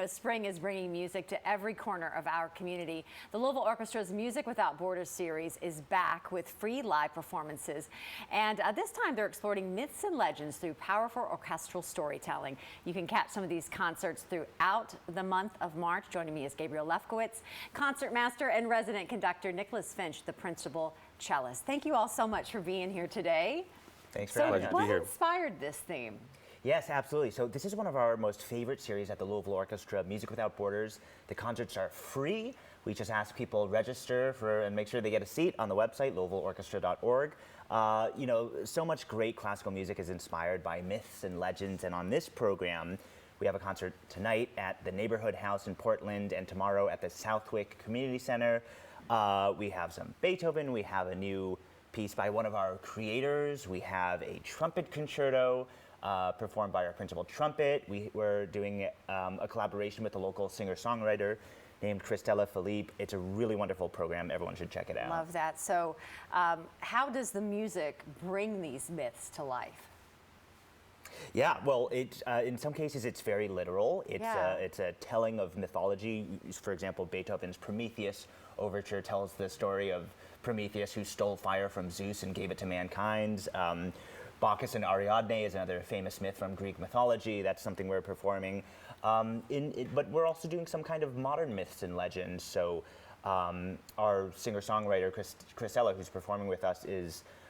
Spring is bringing music to every corner of our community. The Louisville Orchestra's Music Without Borders series is back with free live performances. And this time they're exploring myths and legends through powerful orchestral storytelling. You can catch some of these concerts throughout the month of March. Joining me is Gabriel Lefkowitz, concertmaster, and resident conductor Nicholas Finch, the principal cellist. Thank you all so much for being here today. Thanks for having us. What inspired this theme? Yes, absolutely. So this is one of our most favorite series at the Louisville Orchestra, Music Without Borders. The concerts are free. We just ask people register and make sure they get a seat on the website, louisvilleorchestra.org. You know, so much great classical music is inspired by myths and legends. And on this program, we have a concert tonight at the Neighborhood House in Portland and tomorrow at the Southwick Community Center. We have some Beethoven. We have a new piece by one of our creators. We have a trumpet concerto performed by our principal trumpet. We're doing a collaboration with a local singer-songwriter named Christella Philippe. It's a really wonderful program. Everyone should check it out. Love that. So how does the music bring these myths to life? Yeah, well, in some cases it's very literal. It's a telling of mythology. For example, Beethoven's Prometheus Overture tells the story of Prometheus who stole fire from Zeus and gave it to mankind. Bacchus and Ariadne is another famous myth from Greek mythology. That's something we're performing. But we're also doing some kind of modern myths and legends. So our singer-songwriter, Christella, who's performing with us,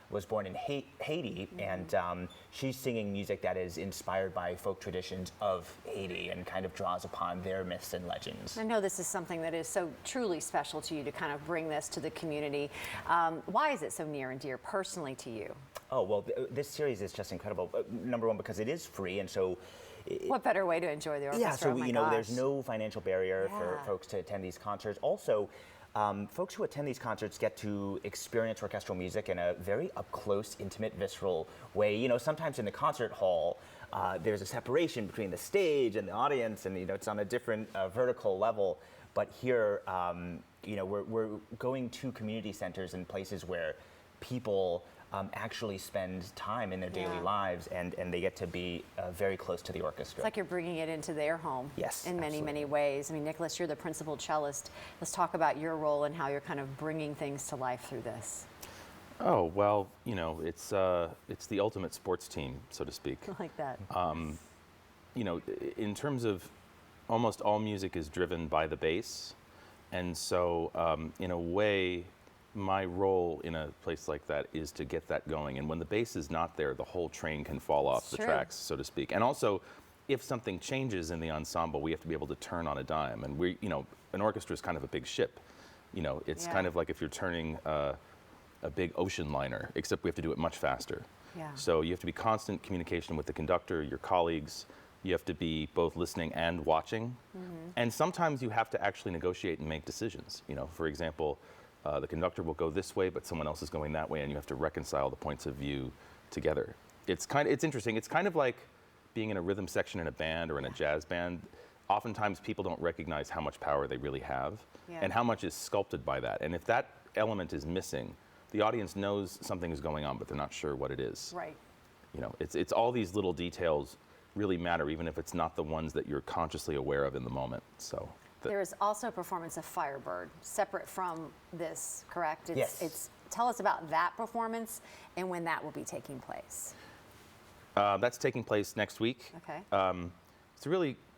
was born in Haiti, and she's singing music that is inspired by folk traditions of Haiti and kind of draws upon their myths and legends. I know this is something that is so truly special to you to kind of bring this to the community. Why is it so near and dear personally to you? Oh, well, this series is just incredible. Number one, because it is free, and so... What better way to enjoy the orchestra? Yeah, so, you know, there's no financial barrier for folks to attend these concerts. Also, folks who attend these concerts get to experience orchestral music in a very up-close, intimate, visceral way. You know, sometimes in the concert hall, there's a separation between the stage and the audience, and, you know, it's on a different vertical level. But here, you know, we're going to community centers and places where people actually spend time in their daily lives, and they get to be very close to the orchestra. It's like you're bringing it into their home. Yes, in many, many ways. I mean, Nicholas, you're the principal cellist. Let's talk about your role and how you're kind of bringing things to life through this. Oh, well, you know, it's the ultimate sports team, so to speak. I like that. You know, in terms of almost all music is driven by the bass, and so in a way, my role in a place like that is to get that going. And when the bass is not there, the whole train can fall off the tracks, so to speak. And also, if something changes in the ensemble, we have to be able to turn on a dime. And you know, an orchestra is kind of a big ship. You know, it's kind of like if you're turning a big ocean liner, except we have to do it much faster. Yeah. So you have to be constant communication with the conductor, your colleagues. You have to be both listening and watching. And sometimes you have to actually negotiate and make decisions. You know, for example, the conductor will go this way, but someone else is going that way, and you have to reconcile the points of view together. It's interesting. It's kind of like being in a rhythm section in a band or in a jazz band. Oftentimes, people don't recognize how much power they really have and how much is sculpted by that. And if that element is missing, the audience knows something is going on, but they're not sure what it is. Right. You know, it's all these little details really matter, even if it's not the ones that you're consciously aware of in the moment. So. There is also a performance of Firebird, separate from this, correct? Yes. Tell us about that performance and when that will be taking place. That's taking place next week. Okay. It's a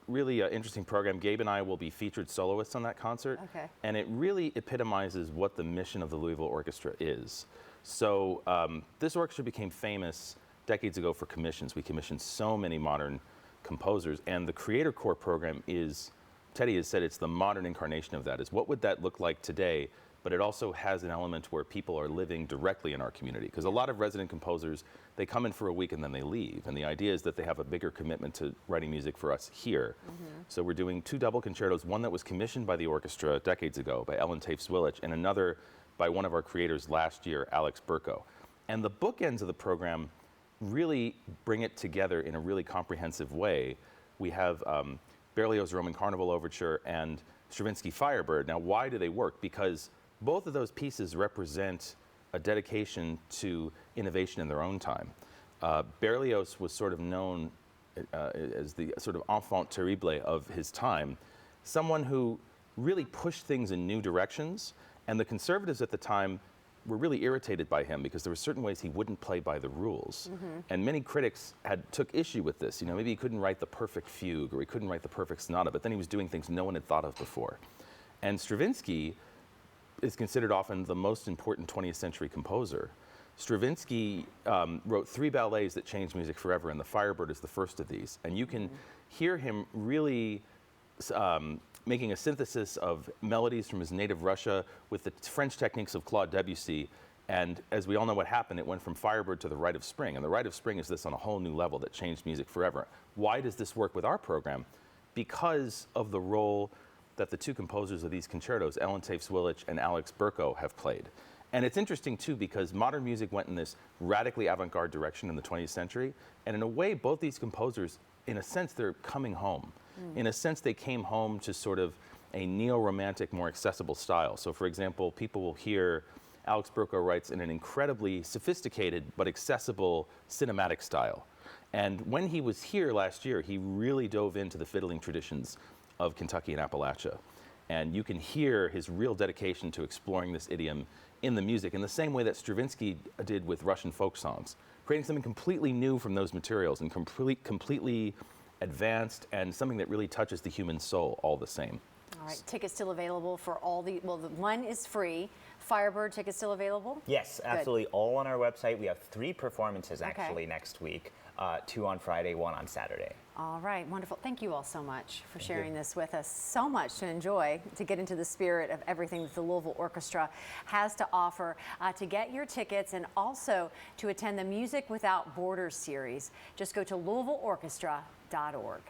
really interesting program. Gabe and I will be featured soloists on that concert. Okay. And it really epitomizes what the mission of the Louisville Orchestra is. So this orchestra became famous decades ago for commissions. We commissioned so many modern composers, and the Creator Corps program is, Teddy has said, it's the modern incarnation of that. Is what would that look like today? But it also has an element where people are living directly in our community. Because a lot of resident composers, they come in for a week and then they leave. And the idea is that they have a bigger commitment to writing music for us here. So we're doing 2 double concertos, one that was commissioned by the orchestra decades ago by Ellen Tafe-Swillich, and another by one of our creators last year, Alex Burko. And the bookends of the program really bring it together in a really comprehensive way. We have Berlioz' Roman Carnival Overture and Stravinsky Firebird. Now, why do they work? Because both of those pieces represent a dedication to innovation in their own time. Berlioz was sort of known as the sort of enfant terrible of his time, someone who really pushed things in new directions, and the conservatives at the time were really irritated by him because there were certain ways he wouldn't play by the rules. And many critics took issue with this. You know, maybe he couldn't write the perfect fugue or he couldn't write the perfect sonata, but then he was doing things no one had thought of before. And Stravinsky is considered often the most important 20th century composer. Stravinsky wrote 3 ballets that changed music forever, and The Firebird is the first of these. And you can hear him really making a synthesis of melodies from his native Russia with the French techniques of Claude Debussy. And as we all know what happened, it went from Firebird to The Rite of Spring. And The Rite of Spring is this on a whole new level that changed music forever. Why does this work with our program? Because of the role that the 2 composers of these concertos, Ellen Taves-Willich and Alex Berko, have played. And it's interesting, too, because modern music went in this radically avant-garde direction in the 20th century. And in a way, both these composers, in a sense, they're coming home. In a sense, they came home to sort of a neo-romantic, more accessible style. So, for example, people will hear Alex Berko writes in an incredibly sophisticated but accessible cinematic style. And when he was here last year, he really dove into the fiddling traditions of Kentucky and Appalachia. And you can hear his real dedication to exploring this idiom in the music in the same way that Stravinsky did with Russian folk songs, creating something completely new from those materials and completely advanced and something that really touches the human soul all the same. All right, tickets still available for all the one is free. Firebird tickets still available? Yes, absolutely. All on our website. We have 3 performances actually next week, 2 on Friday, 1 on Saturday. All right, wonderful. Thank you all so much for sharing this with us. So much to enjoy, to get into the spirit of everything that the Louisville Orchestra has to offer. To get your tickets and also to attend the Music Without Borders series, just go to louisvilleorchestra.org.